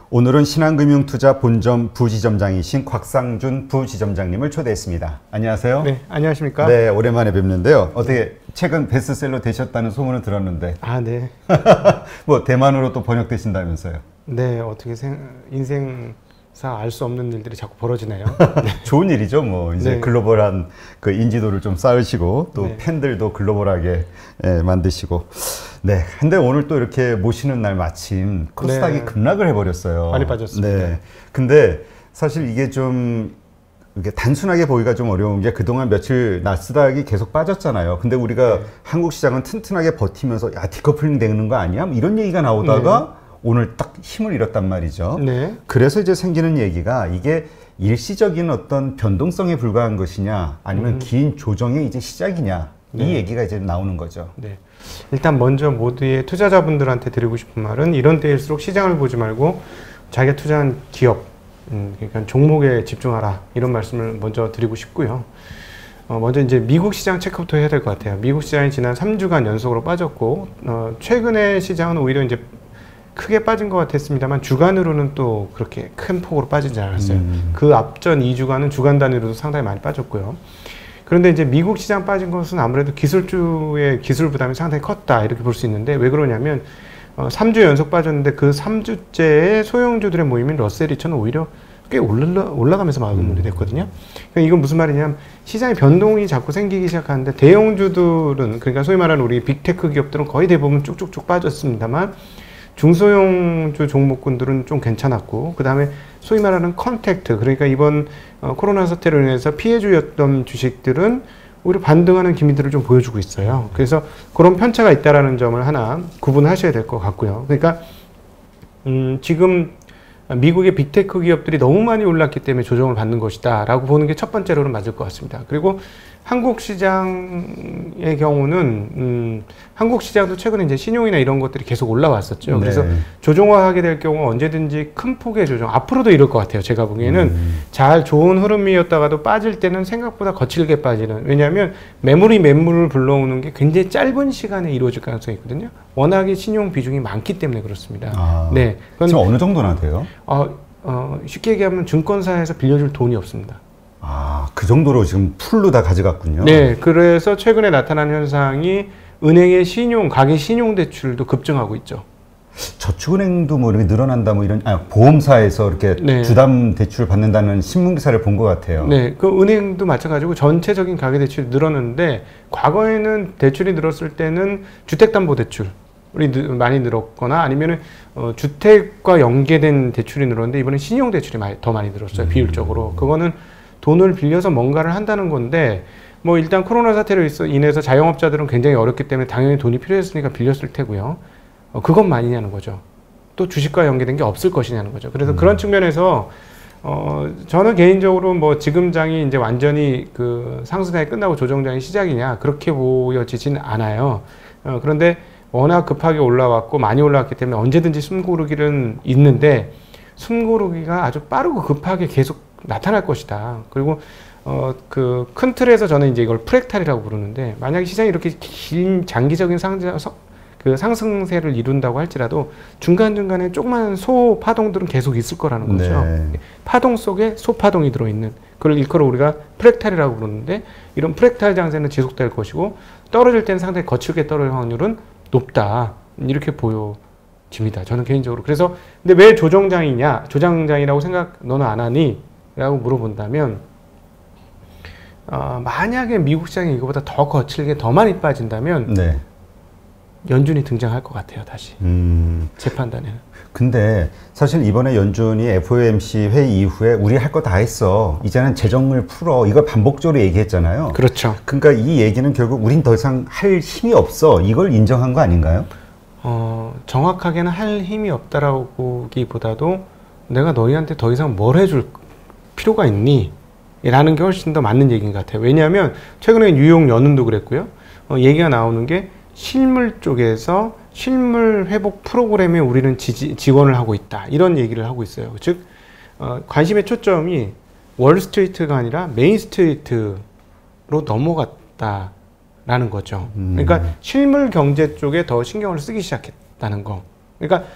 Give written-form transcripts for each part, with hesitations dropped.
오늘은 신한금융투자 본점 부지점장이신 곽상준 부지점장님을 초대했습니다. 안녕하세요. 네, 안녕하십니까? 네, 오랜만에 뵙는데요. 어떻게 최근 베스트셀러 되셨다는 소문을 들었는데. 아, 네. 뭐 대만으로 또 번역되신다면서요? 네, 어떻게 인생사 알 수 없는 일들이 자꾸 벌어지네요. 네. 좋은 일이죠. 뭐 이제 네. 글로벌한 그 인지도를 좀 쌓으시고 또 네. 팬들도 글로벌하게 만드시고. 네. 근데 오늘 또 이렇게 모시는 날 마침 코스닥이 네. 급락을 해버렸어요. 많이 빠졌습니다. 네. 근데 사실 이게 좀 이게 단순하게 보기가 좀 어려운 게 그동안 며칠 나스닥이 계속 빠졌잖아요. 근데 우리가 네. 한국 시장은 튼튼하게 버티면서 야 디커플링 되는 거 아니야? 뭐 이런 얘기가 나오다가 오늘 딱 힘을 잃었단 말이죠. 네. 그래서 이제 생기는 얘기가 이게 일시적인 어떤 변동성에 불과한 것이냐 아니면 긴 조정의 이제 시작이냐 이 네. 얘기가 이제 나오는 거죠. 네. 일단 먼저 모두의 투자자분들한테 드리고 싶은 말은 이런 때일수록 시장을 보지 말고 자기가 투자한 기업, 그러니까 종목에 집중하라 이런 말씀을 먼저 드리고 싶고요. 먼저 이제 미국 시장 체크부터 해야 될 것 같아요. 미국 시장이 지난 3주간 연속으로 빠졌고 최근의 시장은 오히려 이제 크게 빠진 것 같았습니다만 주간으로는 또 그렇게 큰 폭으로 빠지지 않았어요. 그 앞전 2주간은 주간 단위로도 상당히 많이 빠졌고요. 그런데 이제 미국 시장 빠진 것은 아무래도 기술주의 기술 부담이 상당히 컸다 이렇게 볼 수 있는데 왜 그러냐면 3주 연속 빠졌는데 그 3주째의 소형주들의 모임인 러셀 2000은 오히려 꽤 올라가면서 마감이 됐거든요. 그러니까 이건 무슨 말이냐면 시장의 변동이 자꾸 생기기 시작하는데 대형주들은 그러니까 소위 말하는 우리 빅테크 기업들은 거의 대부분 쭉쭉쭉 빠졌습니다만 중소형주 종목군들은 좀 괜찮았고 그 다음에 소위 말하는 컨택트 그러니까 이번 코로나 사태로 인해서 피해주였던 주식들은 오히려 반등하는 기미들을 좀 보여주고 있어요. 그래서 그런 편차가 있다라는 점을 하나 구분하셔야 될 것 같고요. 그러니까 지금 미국의 빅테크 기업들이 너무 많이 올랐기 때문에 조정을 받는 것이다 라고 보는 게 첫 번째로는 맞을 것 같습니다. 그리고 한국 시장의 경우는 한국 시장도 최근에 이제 신용이나 이런 것들이 계속 올라왔었죠. 네. 그래서 조정화하게 될 경우 언제든지 큰 폭의 조정 앞으로도 이럴 것 같아요. 제가 보기에는 잘 좋은 흐름이었다가도 빠질 때는 생각보다 거칠게 빠지는 왜냐하면 매물을 불러오는 게 굉장히 짧은 시간에 이루어질 가능성이 있거든요. 워낙에 신용 비중이 많기 때문에 그렇습니다. 아, 네, 지금 어느 정도나 돼요? 쉽게 얘기하면 증권사에서 빌려줄 돈이 없습니다. 아, 그 정도로 지금 풀로 다 가져갔군요. 네, 그래서 최근에 나타난 현상이 은행의 가계 신용 대출도 급증하고 있죠. 저축은행도 뭐 이렇게 늘어난다 뭐 이런 보험사에서 이렇게 네. 주담 대출을 받는다는 신문 기사를 본 것 같아요. 네, 그 은행도 마찬가지고 전체적인 가계 대출이 늘었는데 과거에는 대출이 늘었을 때는 주택담보대출이 많이 늘었거나 아니면은 주택과 연계된 대출이 늘었는데 이번엔 신용 대출이 더 많이 늘었어요. 비율적으로. 그거는 돈을 빌려서 뭔가를 한다는 건데 뭐 일단 코로나 사태로 인해서 자영업자들은 굉장히 어렵기 때문에 당연히 돈이 필요했으니까 빌렸을 테고요. 그건 많이냐는 거죠. 또 주식과 연계된 게 없을 것이냐는 거죠. 그래서 그런 측면에서 저는 개인적으로 뭐 지금 장이 이제 완전히 그 상승장이 끝나고 조정장이 시작이냐 그렇게 보여지진 않아요. 그런데 워낙 급하게 올라왔고 많이 올라왔기 때문에 언제든지 숨고르기는 있는데 숨고르기가 아주 빠르고 급하게 계속 나타날 것이다. 그리고 그 큰 틀에서 저는 이제 이걸 프랙탈이라고 부르는데 만약에 시장이 이렇게 긴 장기적인 상승세를 이룬다고 할지라도 중간중간에 조그만 소파동들은 계속 있을 거라는 거죠. 네. 파동 속에 소파동이 들어있는 그걸 일컬어 우리가 프랙탈이라고 부르는데 이런 프랙탈 장세는 지속될 것이고 떨어질 때는 상당히 거칠게 떨어질 확률은 높다. 이렇게 보여집니다. 저는 개인적으로. 그래서 근데 왜 조정장이라고 너는 안 하니? 라고 물어본다면 만약에 미국 시장이 이거보다 더 거칠게 더 많이 빠진다면 네. 연준이 등장할 것 같아요. 다시 제 판단에는. 근데 사실 이번에 연준이 FOMC 회의 이후에 우리 할 거 다 했어. 이제는 재정을 풀어. 이걸 반복적으로 얘기했잖아요. 그렇죠. 그러니까 이 얘기는 결국 우린 더 이상 할 힘이 없어. 이걸 인정한 거 아닌가요? 정확하게는 할 힘이 없다라고 보기보다도 내가 너희한테 더 이상 뭘 해줄 필요가 있니? 라는 게 훨씬 더 맞는 얘기인 것 같아요. 왜냐하면 최근에 뉴욕 연은도 그랬고요. 얘기가 나오는 게 실물 쪽에서 실물 회복 프로그램에 우리는 지원을 하고 있다. 이런 얘기를 하고 있어요. 즉 관심의 초점이 월스트리트가 아니라 메인스트리트로 넘어갔다라는 거죠. 그러니까 실물 경제 쪽에 더 신경을 쓰기 시작했다는 거. 그러니까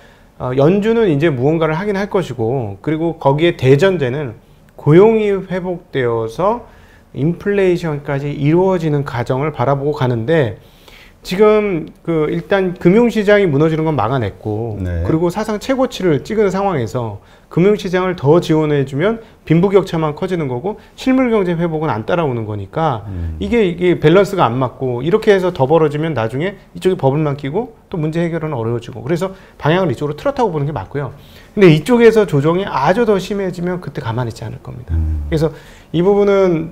연준은 이제 무언가를 하긴 할 것이고, 그리고 거기에 대전제는 고용이 회복되어서 인플레이션까지 이루어지는 과정을 바라보고 가는데, 지금 일단 금융시장이 무너지는 건 막아냈고, 네. 그리고 사상 최고치를 찍은 상황에서 금융시장을 더 지원해주면 빈부격차만 커지는 거고 실물경제 회복은 안 따라오는 거니까 이게 밸런스가 안 맞고, 이렇게 해서 더 벌어지면 나중에 이쪽이 버블만 끼고 또 문제 해결은 어려워지고, 그래서 방향을 이쪽으로 틀었다고 보는 게 맞고요. 근데 이쪽에서 조정이 아주 더 심해지면 그때 가만히 있지 않을 겁니다. 그래서 이 부분은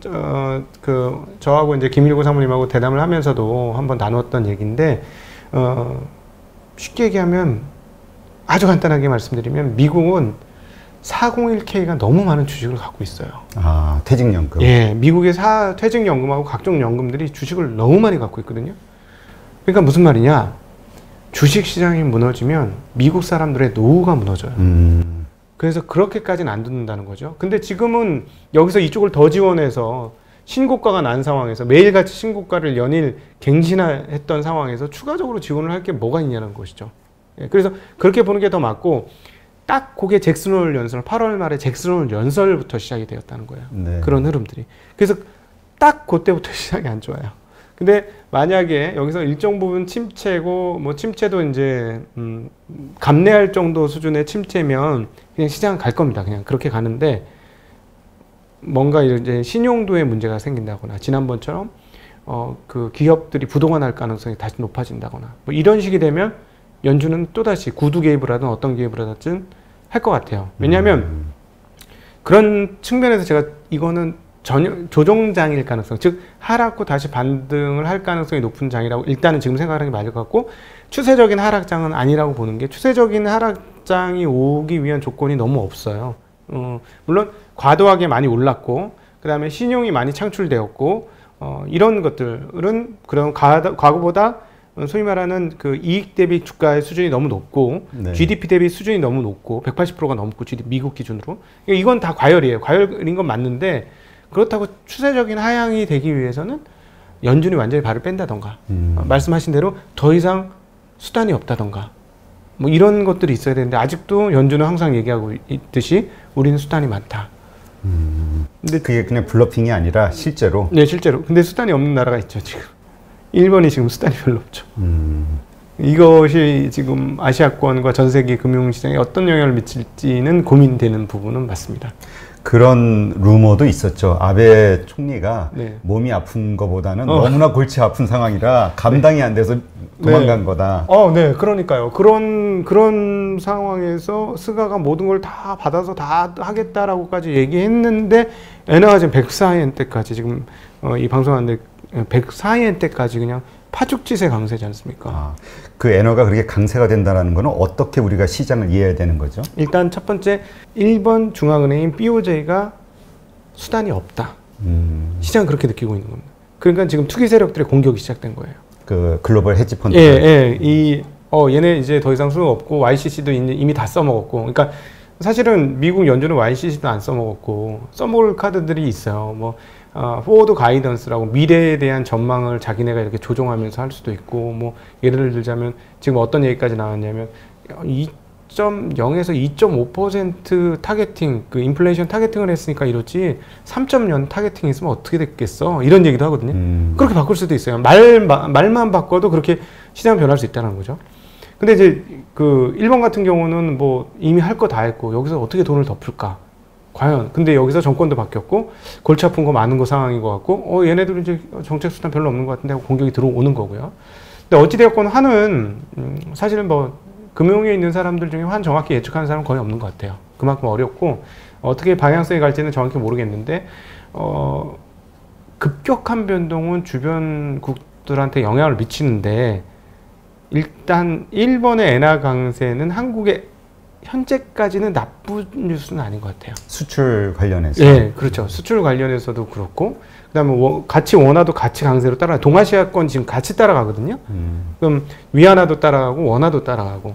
저하고 이제 김일구 사모님하고 대담을 하면서도 한번 나눴던 얘기인데, 쉽게 얘기하면, 아주 간단하게 말씀드리면, 미국은 401k가 너무 많은 주식을 갖고 있어요. 아, 퇴직연금. 예, 미국의 퇴직연금하고 각종 연금들이 주식을 너무 많이 갖고 있거든요. 그러니까 무슨 말이냐? 주식 시장이 무너지면 미국 사람들의 노후가 무너져요. 그래서 그렇게까지는 안 듣는다는 거죠. 근데 지금은 여기서 이쪽을 더 지원해서 신고가가 난 상황에서, 매일같이 신고가를 연일 갱신했던 상황에서 추가적으로 지원을 할 게 뭐가 있냐는 것이죠. 예, 그래서 그렇게 보는 게 더 맞고, 딱 그게 잭슨홀 연설, 8월 말에 잭슨홀 연설부터 시작이 되었다는 거예요. 네. 그런 흐름들이. 그래서 딱 그때부터 시작이 안 좋아요. 근데 만약에 여기서 일정 부분 침체고, 뭐 침체도 이제 감내할 정도 수준의 침체면 그냥 시장은 갈 겁니다. 그냥 그렇게 가는데, 뭔가 이제 신용도에 문제가 생긴다거나, 지난번처럼 그 기업들이 부도가 가능성이 다시 높아진다거나, 뭐 이런 식이 되면 연준은 또다시 구두 개입을 하든 어떤 개입을 하든 할 것 같아요. 왜냐하면 그런 측면에서 제가 이거는 전혀 조정장일 가능성, 즉 하락 후 다시 반등을 할 가능성이 높은 장이라고 일단은 지금 생각하는 게 맞을 것 같고, 추세적인 하락장은 아니라고 보는 게, 추세적인 하락장이 오기 위한 조건이 너무 없어요. 물론 과도하게 많이 올랐고, 그 다음에 신용이 많이 창출되었고, 이런 것들은 그런 과거보다 소위 말하는 그 이익 대비 주가의 수준이 너무 높고, 네. GDP 대비 수준이 너무 높고, 180%가 넘고, 미국 기준으로. 이건 다 과열이에요. 과열인 건 맞는데, 그렇다고 추세적인 하향이 되기 위해서는 연준이 완전히 발을 뺀다던가, 말씀하신 대로 더 이상 수단이 없다던가, 뭐 이런 것들이 있어야 되는데, 아직도 연준은 항상 얘기하고 있듯이 우리는 수단이 많다. 근데 그게 그냥 블러핑이 아니라 실제로? 네, 실제로. 근데 수단이 없는 나라가 있죠, 지금. 일본이 지금 수단이 별로 없죠. 이것이 지금 아시아권과 전 세계 금융시장에 어떤 영향을 미칠지는 고민되는 부분은 맞습니다. 그런 루머도 있었죠. 아베 총리가 네. 몸이 아픈 것보다는 너무나 골치 아픈 상황이라 감당이 안 돼서 도망간 거다. 네, 그러니까요. 그런 상황에서 스가가 모든 걸 다 받아서 다 하겠다라고까지 얘기했는데, 엔화가 지금 104엔대까지 지금 이 방송하는데 104엔대까지 그냥 파죽지세 강세지 않습니까? 아, 그 엔화가 그렇게 강세가 된다는 거는 어떻게 우리가 시장을 이해해야 되는 거죠? 일단 첫 번째, 일본 중앙은행인 BOJ가 수단이 없다. 시장은 그렇게 느끼고 있는 겁니다. 그러니까 지금 투기 세력들의 공격이 시작된 거예요. 그 글로벌 헤지 펀드. 얘네 이제 더 이상 수요 없고, YCC도 이미 다 써먹었고, 그러니까 사실은 미국 연준은 YCC도 안 써먹었고, 써먹을 카드들이 있어요. 뭐 포워드 가이던스라고 미래에 대한 전망을 자기네가 이렇게 조정하면서 할 수도 있고, 뭐 예를 들자면 지금 어떤 얘기까지 나왔냐면 2.0에서 2.5% 타겟팅, 그 인플레이션 타겟팅을 했으니까 이렇지 3.0 타겟팅 있으면 어떻게 됐겠어? 이런 얘기도 하거든요. 그렇게 바꿀 수도 있어요. 말만 바꿔도 그렇게 시장은 변할 수 있다는 거죠. 근데 이제 그 일본 같은 경우는 뭐 이미 할 거 다 했고, 여기서 어떻게 돈을 더 풀까? 과연. 근데 여기서 정권도 바뀌었고, 골치 아픈 거 많은 거 상황인 것 같고, 얘네들은 이제 정책 수단 별로 없는 것 같은데 하고 공격이 들어오는 거고요. 근데 어찌되었건 환은, 사실은 뭐, 금융에 있는 사람들 중에 환 정확히 예측하는 사람은 거의 없는 것 같아요. 그만큼 어렵고, 어떻게 방향성이 갈지는 정확히 모르겠는데, 급격한 변동은 주변국들한테 영향을 미치는데, 일단 일본의 엔화 강세는 한국의 현재까지는 나쁜 뉴스는 아닌 것 같아요. 수출 관련해서. 네, 그렇죠. 수출 관련해서도 그렇고, 그다음에 같이 원화도 같이 강세로 따라, 동아시아권 지금 같이 따라가거든요. 그럼 위안화도 따라가고 원화도 따라가고.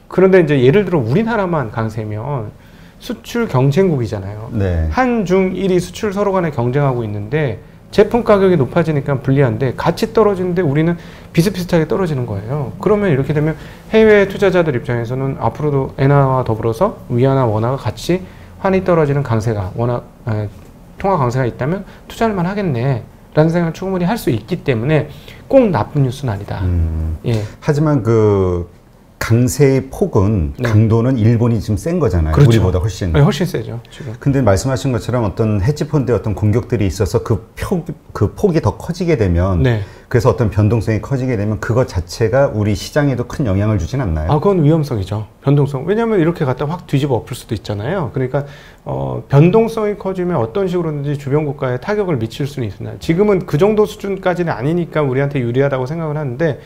그런데 이제 예를 들어 우리나라만 강세면 수출 경쟁국이잖아요. 네. 한, 중, 일이 수출 서로 간에 경쟁하고 있는데, 제품 가격이 높아지니까 불리한데 같이 떨어지는데 우리는 비슷비슷하게 떨어지는 거예요. 그러면 이렇게 되면 해외 투자자들 입장에서는 앞으로도 엔화와 더불어서 위안화, 원화가 같이 환이 떨어지는 강세가 통화 강세가 있다면 투자할 만 하겠네 라는 생각을 충분히 할 수 있기 때문에 꼭 나쁜 뉴스는 아니다. 예. 하지만 그 강세의 폭은 네. 강도는 일본이 지금 센 거잖아요. 그렇죠. 우리보다 훨씬. 네, 훨씬 세죠. 지금. 근데 말씀하신 것처럼 어떤 헤지펀드의 어떤 공격들이 있어서 그 폭이 더 커지게 되면 네. 그래서 어떤 변동성이 커지게 되면 그것 자체가 우리 시장에도 큰 영향을 주진 않나요? 아, 그건 위험성이죠. 변동성. 왜냐하면 이렇게 갖다 확 뒤집어 엎을 수도 있잖아요. 그러니까 변동성이 커지면 어떤 식으로든지 주변 국가에 타격을 미칠 수는 있으나 지금은 그 정도 수준까지는 아니니까 우리한테 유리하다고 생각을 하는데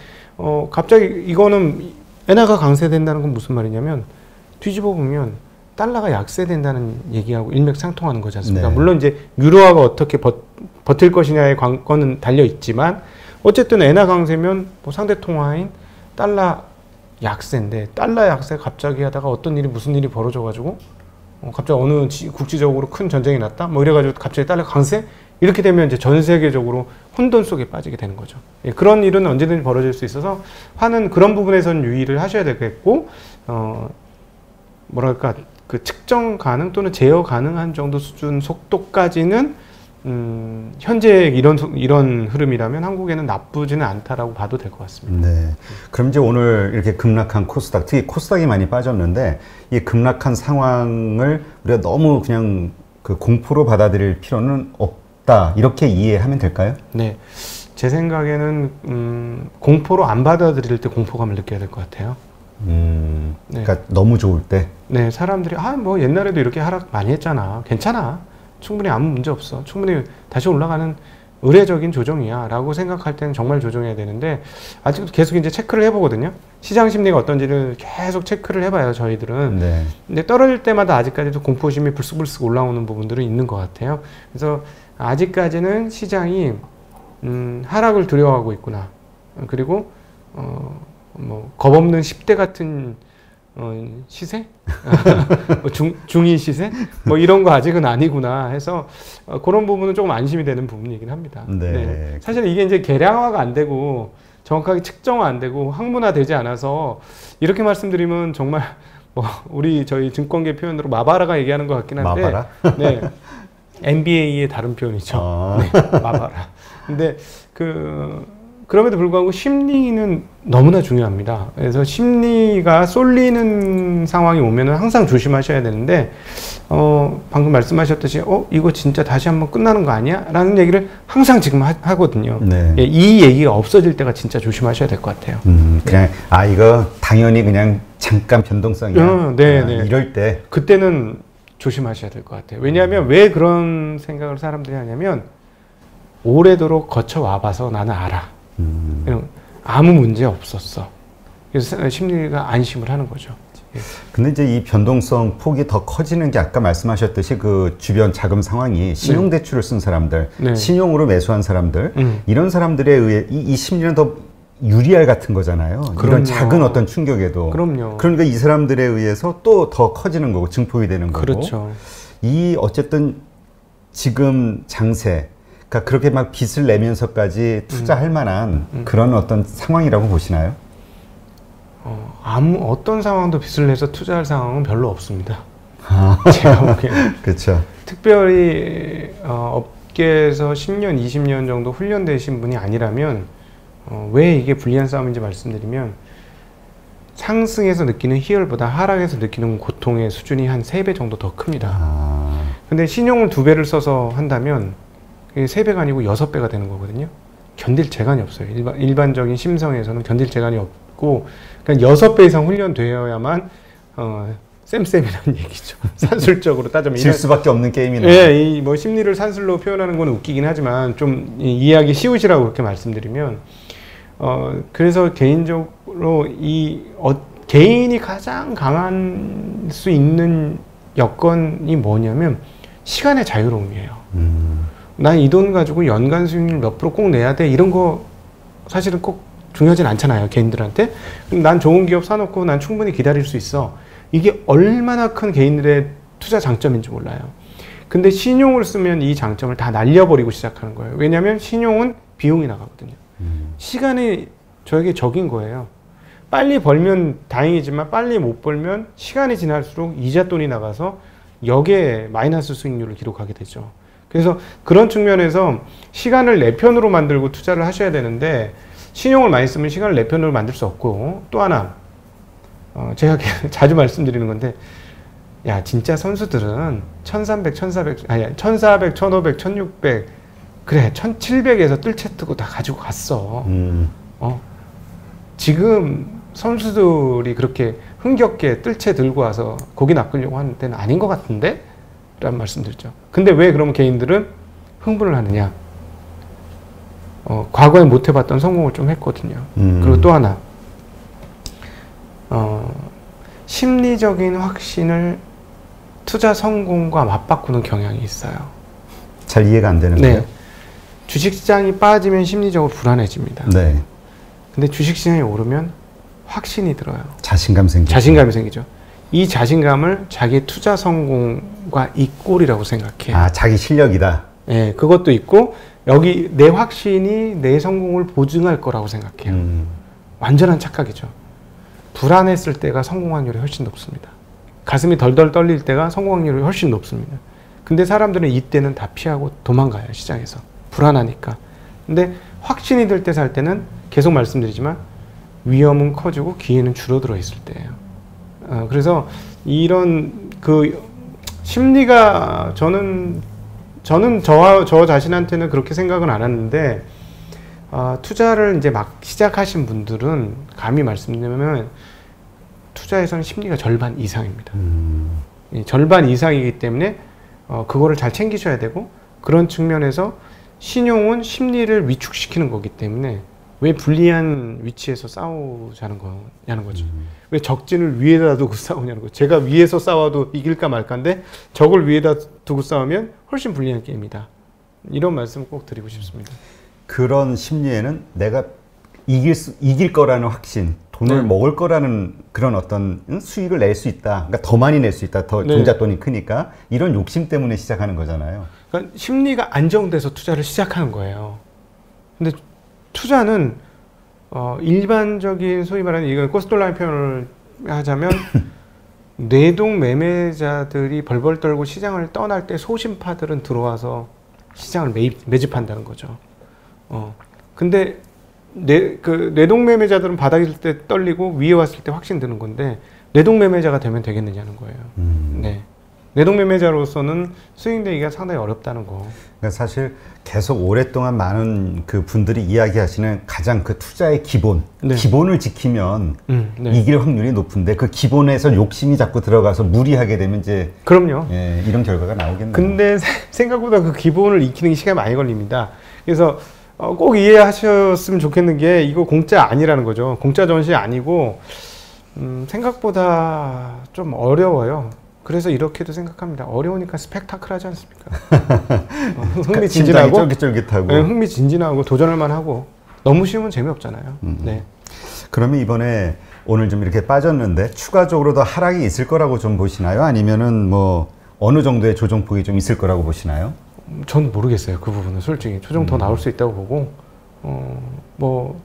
갑자기 이거는 엔화가 강세된다는 건 무슨 말이냐면 뒤집어 보면 달러가 약세된다는 얘기하고 일맥상통하는 거지 않습니까? 네. 물론 이제 유로화가 어떻게 버틸 것이냐의 관건은 달려 있지만 어쨌든 엔화 강세면 뭐 상대 통화인 달러 약세인데 달러 약세 갑자기 하다가 어떤 일이 무슨 일이 벌어져가지고 갑자기 어느 국지적으로 큰 전쟁이 났다 뭐 이래가지고 갑자기 달러 강세 이렇게 되면 이제 전 세계적으로 혼돈 속에 빠지게 되는 거죠. 예, 그런 일은 언제든지 벌어질 수 있어서 화는 그런 부분에서는 유의를 하셔야 되겠고 뭐랄까 그 측정 가능 또는 제어 가능한 정도 수준 속도까지는 현재 이런 흐름이라면 한국에는 나쁘지는 않다라고 봐도 될 것 같습니다. 네. 그럼 이제 오늘 이렇게 급락한 코스닥, 특히 코스닥이 많이 빠졌는데 이 급락한 상황을 우리가 너무 그냥 그 공포로 받아들일 필요는 없다 이렇게 이해하면 될까요? 네. 제 생각에는 공포로 안 받아들일 때 공포감을 느껴야 될 것 같아요. 네. 네. 그러니까 너무 좋을 때. 네, 사람들이 뭐 옛날에도 이렇게 하락 많이 했잖아. 괜찮아. 충분히 아무 문제 없어. 충분히 다시 올라가는 의례적인 조정이야 라고 생각할 때는 정말 조정해야 되는데 아직도 계속 이제 체크를 해보거든요. 시장 심리가 어떤지를 계속 체크를 해봐요, 저희들은. 네. 근데 떨어질 때마다 아직까지도 공포심이 불쑥불쑥 올라오는 부분들은 있는 것 같아요. 그래서 아직까지는 시장이 하락을 두려워하고 있구나. 그리고 뭐 겁없는 10대 같은 시세? 뭐 중인 시세? 뭐 이런 거 아직은 아니구나 해서 그런 부분은 조금 안심이 되는 부분이긴 합니다. 네. 네. 사실 이게 이제 계량화가 안 되고 정확하게 측정화 안 되고 항문화되지 않아서 이렇게 말씀드리면 정말 뭐 저희 증권계 표현으로 마바라가 얘기하는 것 같긴 한데 마바라? 네. NBA의 다른 표현이죠. 네, 마바라. 근데 그럼에도 불구하고 심리는 너무나 중요합니다. 그래서 심리가 쏠리는 상황이 오면은 항상 조심하셔야 되는데, 방금 말씀하셨듯이, 이거 진짜 다시 한번 끝나는 거 아니야? 라는 얘기를 항상 지금 하거든요. 네. 예, 이 얘기가 없어질 때가 진짜 조심하셔야 될 것 같아요. 그냥, 이거 당연히 그냥 잠깐 변동성이야. 네. 이럴 때. 그때는 조심하셔야 될 것 같아요. 왜냐하면 왜 그런 생각을 사람들이 하냐면, 오래도록 거쳐와봐서 나는 알아. 아무 문제 없었어. 그래서 심리가 안심을 하는 거죠. 근데 이제 이 변동성 폭이 더 커지는 게 아까 말씀하셨듯이 그 주변 자금 상황이 신용대출을 쓴 사람들, 네. 신용으로 매수한 사람들, 이런 사람들에 의해 이 심리는 더 유리알 같은 거잖아요. 그럼요. 이런 작은 어떤 충격에도. 그럼요. 그러니까 이 사람들에 의해서 또 더 커지는 거고 증폭이 되는 거고. 그렇죠. 이 어쨌든 지금 장세, 그러니까 그렇게 막 빚을 내면서까지 투자할 만한 그런 어떤 상황이라고 보시나요? 어떤 상황도 빚을 내서 투자할 상황은 별로 없습니다. 제가 보기에는. 그렇죠. 특별히 업계에서 10년, 20년 정도 훈련되신 분이 아니라면 왜 이게 불리한 싸움인지 말씀드리면 상승에서 느끼는 희열보다 하락에서 느끼는 고통의 수준이 한 3배 정도 더 큽니다. 근데 신용을 2배를 써서 한다면 3배가 아니고 6배가 되는 거거든요. 견딜 재간이 없어요. 일반적인 심성에서는 견딜 재간이 없고, 그러니까 6배 이상 훈련되어야만, 쌤이라는 얘기죠. 산술적으로 따지면. 질 수밖에 없는 게임이네요. 예, 뭐 심리를 산술로 표현하는 건 웃기긴 하지만, 좀 이해하기 쉬우시라고 그렇게 말씀드리면, 그래서 개인적으로 개인이 가장 강한 수 있는 여건이 뭐냐면, 시간의 자유로움이에요. 난 이 돈 가지고 연간 수익률 몇 프로 꼭 내야 돼 이런 거 사실은 꼭 중요하진 않잖아요, 개인들한테. 난 좋은 기업 사놓고 난 충분히 기다릴 수 있어. 이게 얼마나 큰 개인들의 투자 장점인지 몰라요. 근데 신용을 쓰면 이 장점을 다 날려버리고 시작하는 거예요. 왜냐하면 신용은 비용이 나가거든요. 시간이 저에게 적인 거예요. 빨리 벌면 다행이지만 빨리 못 벌면 시간이 지날수록 이자 돈이 나가서 역에 마이너스 수익률을 기록하게 되죠. 그래서 그런 측면에서 시간을 내 편으로 만들고 투자를 하셔야 되는데 신용을 많이 쓰면 시간을 내 편으로 만들 수 없고 또 하나 제가 자주 말씀드리는 건데 야 진짜 선수들은 1300, 1400, 1500, 1600 그래 1700에서 뜰 채 뜨고 다 가지고 갔어. 지금 선수들이 그렇게 흥겹게 뜰채 들고 와서 고기 낚으려고 하는 때는 아닌 것 같은데? 라는 말씀드렸죠. 근데 왜 그러면 개인들은 흥분을 하느냐? 과거에 못 해봤던 성공을 좀 했거든요. 그리고 또 하나, 심리적인 확신을 투자 성공과 맞바꾸는 경향이 있어요. 잘 이해가 안 되는데요. 네. 주식시장이 빠지면 심리적으로 불안해집니다. 네. 근데 주식시장이 오르면 확신이 들어요. 자신감 생기죠. 자신감이 생기죠. 이 자신감을 자기의 투자 성공과 이꼴이라고 생각해요. 아, 자기 실력이다. 네, 그것도 있고 여기 내 확신이 내 성공을 보증할 거라고 생각해요. 완전한 착각이죠. 불안했을 때가 성공 확률이 훨씬 높습니다. 가슴이 덜덜 떨릴 때가 성공 확률이 훨씬 높습니다. 근데 사람들은 이때는 다 피하고 도망가요, 시장에서. 불안하니까. 근데 확신이 들 때 살 때는 계속 말씀드리지만 위험은 커지고 기회는 줄어들어 있을 때예요. 그래서 이런 그 심리가 저는 저 자신한테는 그렇게 생각은 안 했는데 투자를 이제 막 시작하신 분들은 감히 말씀드리면 투자에서는 심리가 절반 이상입니다. 절반 이상이기 때문에 그거를 잘 챙기셔야 되고 그런 측면에서 신용은 심리를 위축시키는 거기 때문에 왜 불리한 위치에서 싸우자는 거냐는 거죠. 왜 적진을 위에다 두고 싸우냐는 거죠. 제가 위에서 싸워도 이길까 말까인데 적을 위에다 두고 싸우면 훨씬 불리한 게임이다. 이런 말씀을 꼭 드리고 싶습니다. 그런 심리에는 내가 이길 거라는 확신, 돈을 먹을 거라는 그런 어떤 수익을 낼 수 있다. 그러니까 더 많이 낼 수 있다. 더 종잣돈이 크니까 이런 욕심 때문에 시작하는 거잖아요. 그러니까 심리가 안정돼서 투자를 시작하는 거예요. 근데 투자는 일반적인 소위 말하는 이건 코스톨라인 표현을 하자면 뇌동 매매자들이 벌벌 떨고 시장을 떠날 때 소심파들은 들어와서 시장을 매집한다는 거죠. 근데 뇌동 매매자들은 바닥일 때 떨리고 위에 왔을 때 확신 드는 건데 뇌동 매매자가 되면 되겠느냐는 거예요. 네. 뇌동 매매자로서는 수익 내기가 상당히 어렵다는 거. 그러니까 사실 계속 오랫동안 많은 그 분들이 이야기하시는 가장 그 투자의 기본, 기본을 지키면 이길 확률이 높은데 그 기본에서 욕심이 자꾸 들어가서 무리하게 되면 이제 그럼요. 예, 이런 결과가 나오겠네요. 근데 생각보다 그 기본을 익히는 게 시간이 많이 걸립니다. 그래서 꼭 이해하셨으면 좋겠는 게 이거 공짜 아니라는 거죠. 공짜 전시 아니고 생각보다 좀 어려워요. 그래서 이렇게도 생각합니다. 어려우니까 스펙타클하지 않습니까? 흥미진진하고 쫄깃쫄깃하고 네, 흥미진진하고 도전할만 하고 너무 쉬우면 재미없잖아요. 네. 그러면 이번에 오늘 좀 이렇게 빠졌는데 추가적으로 더 하락이 있을 거라고 좀 보시나요? 아니면은 뭐 어느 정도의 조정폭이 좀 있을 거라고 보시나요? 전 모르겠어요. 그 부분은 솔직히 조정 더 나올 수 있다고 보고 뭐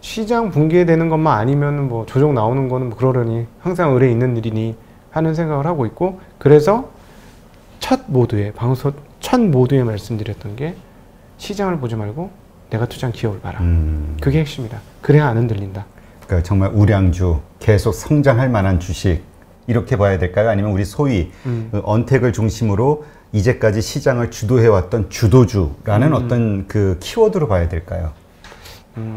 시장 붕괴되는 것만 아니면 뭐 조정 나오는 거는 뭐 그러려니 항상 의뢰 있는 일이니 하는 생각을 하고 있고 그래서 첫 모두에 말씀드렸던 게 시장을 보지 말고 내가 투자한 기업을 봐라. 그게 핵심이다. 그래야 안 흔들린다. 그러니까 정말 우량주, 계속 성장할 만한 주식 이렇게 봐야 될까요? 아니면 우리 소위 그 언택을 중심으로 이제까지 시장을 주도해왔던 주도주라는 어떤 그 키워드로 봐야 될까요?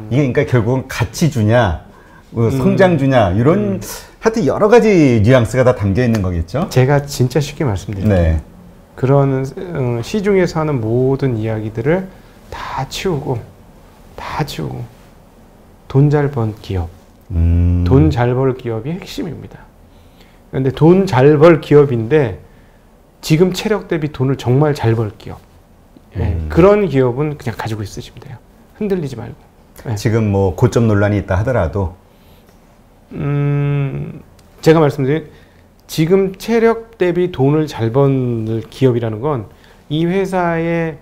이게 그러니까 결국은 가치주냐, 성장주냐 이런 하여튼 여러 가지 뉘앙스가 다 담겨 있는 거겠죠? 제가 진짜 쉽게 말씀드릴게요. 네. 그런 시중에서 하는 모든 이야기들을 다 치우고 돈 잘 번 기업, 돈 잘 벌 기업이 핵심입니다. 그런데 돈 잘 벌 기업인데 지금 체력 대비 돈을 정말 잘 벌 기업, 그런 기업은 그냥 가지고 있으시면 돼요. 흔들리지 말고. 네. 지금 뭐 고점 논란이 있다 하더라도 제가 말씀드린 지금 체력 대비 돈을 잘 버는 기업이라는 건 이 회사의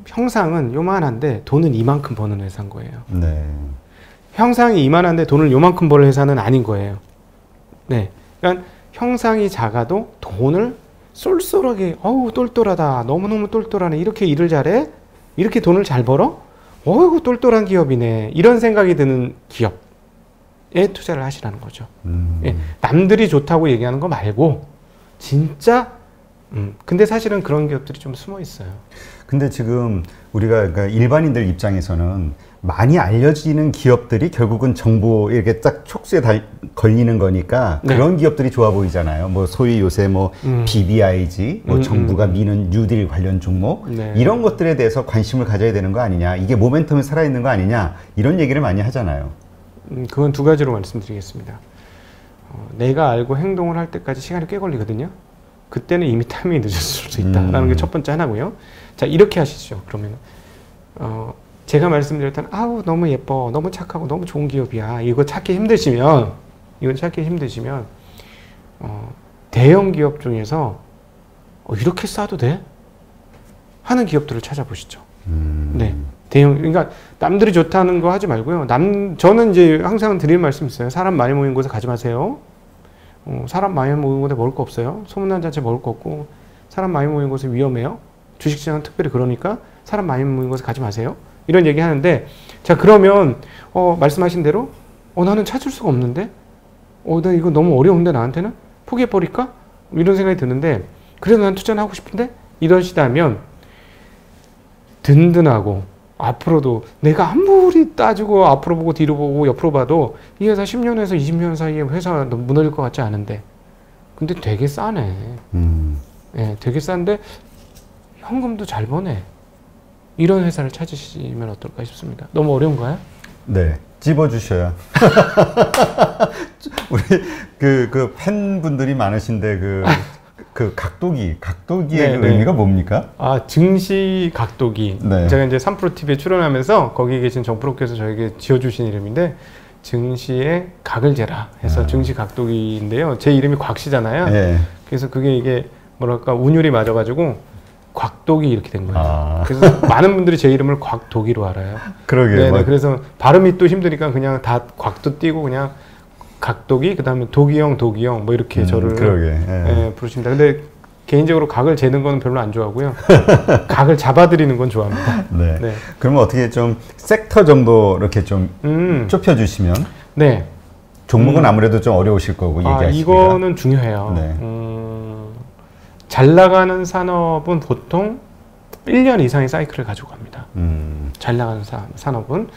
형상은 요만한데 돈은 이만큼 버는 회사인 거예요. 네. 형상이 이만한데 돈을 요만큼 버는 회사는 아닌 거예요. 네. 그러니까 형상이 작아도 돈을 쏠쏠하게, 어우, 똘똘하다. 너무너무 똘똘하네. 이렇게 일을 잘해? 이렇게 돈을 잘 벌어? 어이구, 똘똘한 기업이네. 이런 생각이 드는 기업에 투자를 하시라는 거죠. 예, 남들이 좋다고 얘기하는 거 말고, 진짜, 근데 사실은 그런 기업들이 좀 숨어 있어요. 근데 지금 우리가 그러니까 일반인들 입장에서는 많이 알려지는 기업들이 결국은 정보 이렇게 딱 촉수에 걸리는 거니까 네. 그런 기업들이 좋아 보이잖아요. 뭐 소위 요새 뭐 BBIG, 뭐 정부가 미는 뉴딜 관련 종목 네. 이런 것들에 대해서 관심을 가져야 되는 거 아니냐. 이게 모멘텀이 살아있는 거 아니냐. 이런 얘기를 많이 하잖아요. 그건 두 가지로 말씀드리겠습니다. 내가 알고 행동을 할 때까지 시간이 꽤 걸리거든요. 그때는 이미 타이밍이 늦었을 수 있다라는 게 첫 번째 하나고요. 자, 이렇게 하시죠. 그러면 제가 말씀드렸던 아우 너무 예뻐, 너무 착하고 너무 좋은 기업이야. 이거 찾기 힘드시면 대형 기업 중에서 이렇게 싸도 돼? 하는 기업들을 찾아보시죠. 네, 대형 그러니까 남들이 좋다는 거 하지 말고요. 저는 이제 항상 드리는 말씀 있어요. 사람 많이 모인 곳에 가지 마세요. 사람 많이 모인 곳에 먹을 거 없어요. 소문난 자체 먹을 거 없고 사람 많이 모인 곳에 위험해요. 주식시장은 특별히 그러니까 사람 많이 모인 곳에 가지 마세요. 이런 얘기 하는데 자 그러면 말씀하신 대로 나는 찾을 수가 없는데 나 이거 너무 어려운데 나한테는 포기해버릴까? 이런 생각이 드는데 그래도 난 투자는 하고 싶은데 이러시다면 든든하고 앞으로도 내가 아무리 따지고 앞으로 보고 뒤로 보고 옆으로 봐도 이 회사 10년에서 20년 사이에 회사가 무너질 것 같지 않은데 근데 되게 싸네. 예, 되게 싼데 현금도 잘 버네. 이런 회사를 찾으시면 어떨까 싶습니다. 너무 어려운가요? 네, 찝어주셔야. 우리 그 팬분들이 많으신데 그 각도기의 네, 의미가 뭡니까? 증시 각도기. 네. 제가 이제 3프로TV에 출연하면서 거기 계신 정프로께서 저에게 지어주신 이름인데 증시의 각을 재라 해서 증시 각도기인데요. 제 이름이 곽씨잖아요. 네. 그래서 그게 이게 뭐랄까 운율이 맞아가지고 곽독이 이렇게 된 거예요. 그래서 많은 분들이 제 이름을 곽독이로 알아요. 그러게요. 네네, 그래서 발음이 또 힘드니까 그냥 다 곽도 띄고 그냥 각독이 그다음에 도기형 뭐 이렇게 저를 부르십니다. 근데 개인적으로 각을 재는 건 별로 안 좋아하고요. 각을 잡아드리는 건 좋아합니다. 네. 네. 그러면 어떻게 좀 섹터 정도 이렇게 좀 좁혀주시면 네. 종목은 아무래도 좀 어려우실 거고 얘기하시니까. 이거는 중요해요. 네. 잘 나가는 산업은 보통 1년 이상의 사이클을 가지고 갑니다. 잘 나가는 산업은.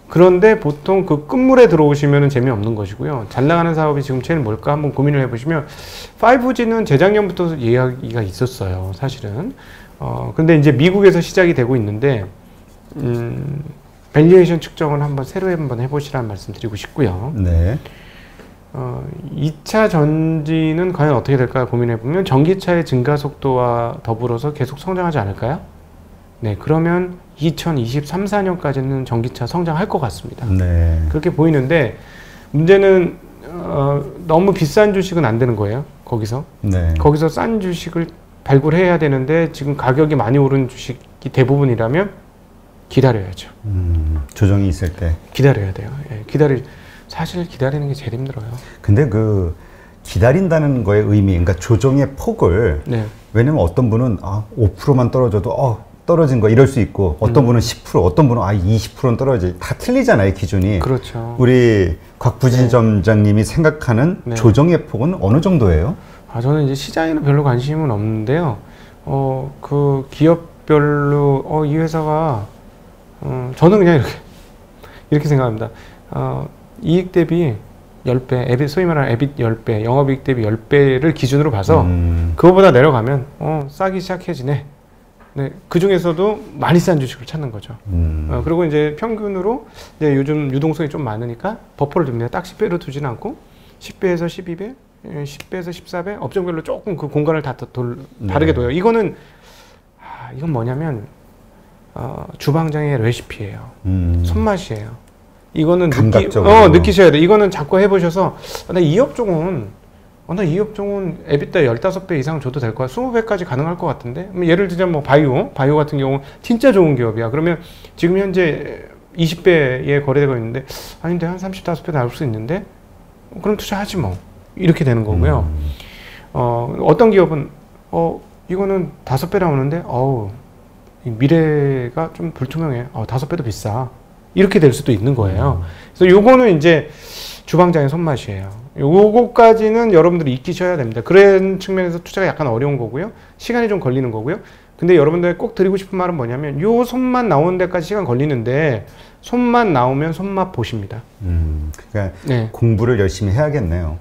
그런데 보통 그 끝물에 들어오시면 재미없는 것이고요. 잘 나가는 사업이 지금 제일 뭘까 한번 고민을 해보시면 5G는 재작년부터 이야기가 있었어요. 사실은. 근데 이제 미국에서 시작이 되고 있는데 밸류에이션 측정을 새로 한번 해보시라는 말씀 드리고 싶고요. 네. 2차 전지는 과연 어떻게 될까 고민해보면 전기차의 증가 속도와 더불어서 계속 성장하지 않을까요? 네, 그러면 2023, 4년까지는 전기차 성장할 것 같습니다. 네. 그렇게 보이는데 문제는 너무 비싼 주식은 안 되는 거예요. 거기서. 네. 거기서 싼 주식을 발굴해야 되는데 지금 가격이 많이 오른 주식이 대부분이라면 기다려야죠. 조정이 있을 때. 기다려야 돼요. 예, 사실 기다리는 게 제일 힘들어요. 근데 기다린다는 거의 의미, 그러니까 조정의 폭을, 네. 왜냐면 어떤 분은 5%만 떨어져도 떨어진 거 이럴 수 있고, 어떤 분은 10%, 어떤 분은 20%는 떨어지. 다 틀리잖아요, 기준이. 그렇죠. 우리 곽부진 점장님이 생각하는 조정의 폭은 어느 정도예요? 저는 이제 시장에는 별로 관심은 없는데요. 그 기업별로 이 회사가 저는 그냥 이렇게 생각합니다. 이익 대비 10배, 소위 말하는 에빗 10배, 영업이익 대비 10배를 기준으로 봐서 그거보다 내려가면 싸기 시작해지네. 네, 그 중에서도 많이 싼 주식을 찾는 거죠. 그리고 이제 평균으로 이제 요즘 유동성이 좀 많으니까 버퍼를 둡니다. 딱 10배로 두지는 않고 10배에서 12배, 10배에서 14배, 업종별로 조금 그 공간을 다르게 둬요. 이건 뭐냐면 주방장의 레시피예요. 손맛이에요. 이거는 감각적으로. 느끼셔야 돼. 이거는 자꾸 해보셔서 나 이 업종은 EBITDA 15배 이상 줘도 될 거야. 20배까지 가능할 것 같은데. 예를 들자면 뭐 바이오 같은 경우 진짜 좋은 기업이야. 그러면 지금 현재 20배에 거래되고 있는데 아닌데 한 35배 나올 수 있는데 그럼 투자하지 뭐. 이렇게 되는 거고요. 어떤 기업은 이거는 5배 나오는데 미래가 좀 불투명해. 5배도 비싸. 이렇게 될 수도 있는 거예요. 그래서 요거는 이제 주방장의 손맛이에요. 요거까지는 여러분들이 익히셔야 됩니다. 그런 측면에서 투자가 약간 어려운 거고요. 시간이 좀 걸리는 거고요. 근데 여러분들 꼭 드리고 싶은 말은 뭐냐면 요 손맛 나오는 데까지 시간 걸리는데 손맛 나오면 손맛 보십니다. 그러니까 네. 공부를 열심히 해야겠네요.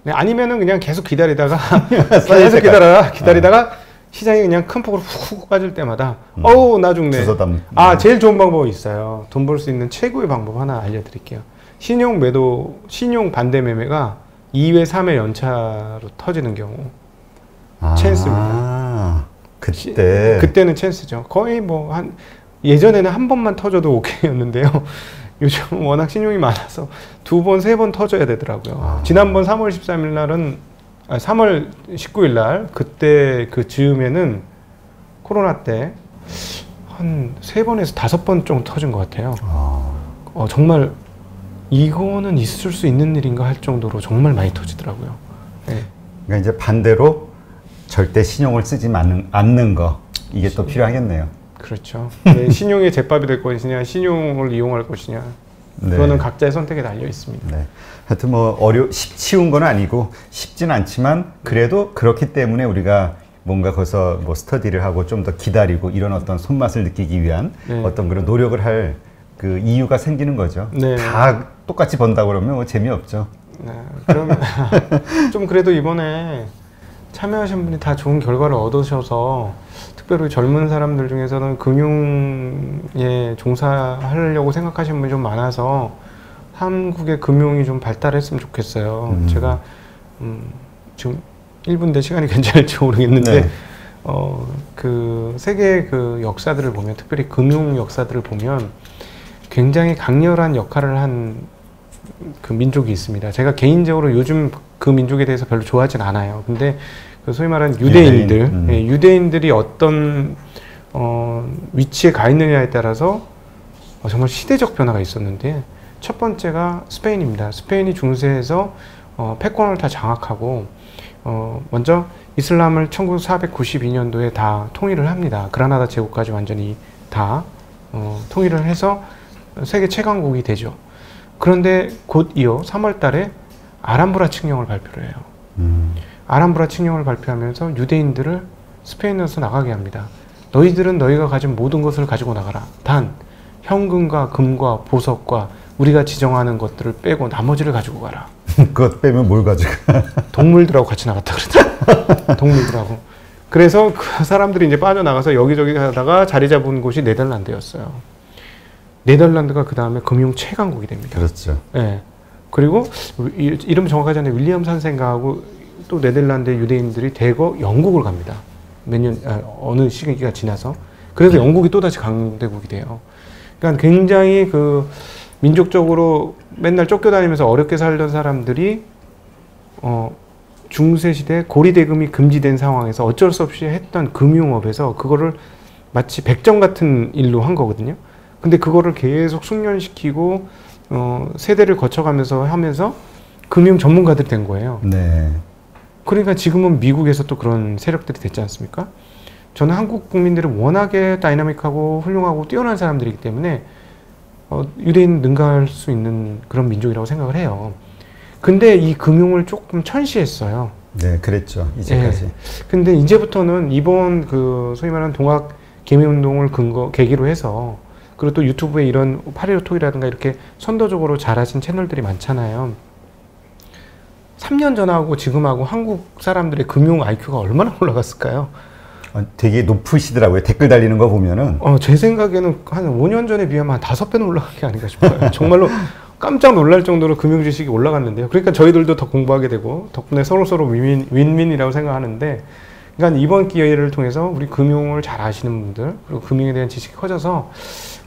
네, 아니면은 그냥 계속 기다리다가 기다리다가 시장이 그냥 큰 폭으로 훅 빠질 때마다 나 죽네. 제일 좋은 방법이 있어요. 돈 벌 수 있는 최고의 방법 하나 알려드릴게요. 신용 반대 매매가 2회 3회 연차로 터지는 경우 찬스입니다. 그때는 찬스죠. 거의 뭐 예전에는 한 번만 터져도 오케이였는데요. 요즘 워낙 신용이 많아서 2번, 3번 터져야 되더라고요. 지난번 3월 13일 날은 3월 19일 날 그때 그 즈음에는 코로나 때 한 3번에서 5번 정도 터진 것 같아요. 정말 이거는 있을 수 있는 일인가 할 정도로 정말 많이 터지더라고요. 네. 그러니까 이제 반대로 절대 신용을 쓰지 않는 거 이게 또 필요하겠네요. 그렇죠. 네, 신용의 제밥이 될 것이냐 신용을 이용할 것이냐 그거는 각자의 선택에 달려 있습니다. 네. 하여튼 뭐 쉬운 건 아니고 쉽진 않지만 그래도 그렇기 때문에 우리가 뭔가 거기서 뭐 스터디를 하고 좀 더 기다리고 이런 어떤 손맛을 느끼기 위한 어떤 그런 노력을 할 그 이유가 생기는 거죠. 네. 다 똑같이 번다고 그러면 뭐 재미없죠. 네. 그러면 좀 그래도 이번에 참여하신 분이 다 좋은 결과를 얻으셔서 특별히 젊은 사람들 중에서는 금융에 종사하려고 생각하시는 분이 좀 많아서 한국의 금융이 좀 발달했으면 좋겠어요. 제가 지금 1분인데 시간이 괜찮을지 모르겠는데 그 세계 그 역사들을 보면 특별히 금융 역사들을 보면 굉장히 강렬한 역할을 한 그 민족이 있습니다. 제가 개인적으로 요즘 그 민족에 대해서 별로 좋아하진 않아요. 근데 그 소위 말하는 유대인들, 유대인들이 어떤 위치에 가 있느냐에 따라서 정말 시대적 변화가 있었는데 첫 번째가 스페인입니다. 스페인이 중세에서 패권을 다 장악하고 먼저 이슬람을 1492년도에 다 통일을 합니다. 그라나다 제국까지 완전히 다 통일을 해서 세계 최강국이 되죠. 그런데 곧 이어 3월 달에 아람브라 칙령을 발표를 해요. 아람브라 칙령을 발표하면서 유대인들을 스페인에서 나가게 합니다. 너희들은 너희가 가진 모든 것을 가지고 나가라. 단 현금과 금과 보석과 우리가 지정하는 것들을 빼고 나머지를 가지고 가라. 그것 빼면 뭘 가지고? 동물들하고 같이 나갔다 그러더라고요. 동물들하고. 그래서 그 사람들이 이제 빠져나가서 여기저기 가다가 자리 잡은 곳이 네덜란드였어요. 네덜란드가 그 다음에 금융 최강국이 됩니다. 그렇죠. 네. 그리고 이름 정확하지 않은데 윌리엄 선생하고 또 네덜란드 유대인들이 대거 영국을 갑니다. 어느 시기가 지나서. 그래서 영국이 또다시 강대국이 돼요. 그러니까 굉장히 그 민족적으로 맨날 쫓겨다니면서 어렵게 살던 사람들이 중세시대 고리대금이 금지된 상황에서 어쩔 수 없이 했던 금융업에서 그거를 마치 백정 같은 일로 한 거거든요. 근데 그거를 계속 숙련시키고 세대를 거쳐가면서 하면서 금융 전문가들이 된 거예요. 네. 그러니까 지금은 미국에서 또 그런 세력들이 됐지 않습니까? 저는 한국 국민들은 워낙에 다이나믹하고 훌륭하고 뛰어난 사람들이기 때문에 유대인 능가할 수 있는 그런 민족이라고 생각을 해요. 근데 이 금융을 조금 천시했어요. 네, 그랬죠. 이제까지. 네. 근데 이제부터는 이번 그 소위 말하는 동학 개미운동을 계기로 해서 그리고 또 유튜브에 이런 8.15톡이라든가 이렇게 선도적으로 잘하신 채널들이 많잖아요. 3년 전하고 지금하고 한국 사람들의 금융 IQ가 얼마나 올라갔을까요? 되게 높으시더라고요. 댓글 달리는 거 보면은. 제 생각에는 한 5년 전에 비하면 한 5배는 올라간 게 아닌가 싶어요. 정말로 깜짝 놀랄 정도로 금융 지식이 올라갔는데요. 그러니까 저희들도 더 공부하게 되고 덕분에 서로서로 윈윈이라고 생각하는데, 그러니까 이번 기회를 통해서 우리 금융을 잘 아시는 분들 그리고 금융에 대한 지식이 커져서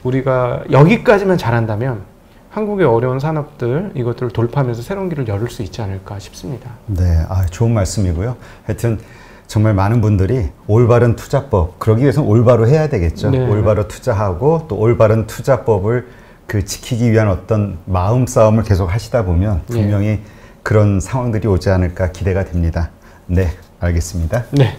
우리가 여기까지만 잘한다면 한국의 어려운 산업들 이것들을 돌파하면서 새로운 길을 열을 수 있지 않을까 싶습니다. 네, 좋은 말씀이고요. 하여튼 정말 많은 분들이 올바른 투자법, 그러기 위해서는 올바로 해야 되겠죠. 네. 올바로 투자하고 또 올바른 투자법을 지키기 위한 어떤 마음 싸움을 계속 하시다 보면 분명히 그런 상황들이 오지 않을까 기대가 됩니다. 네, 알겠습니다. 네.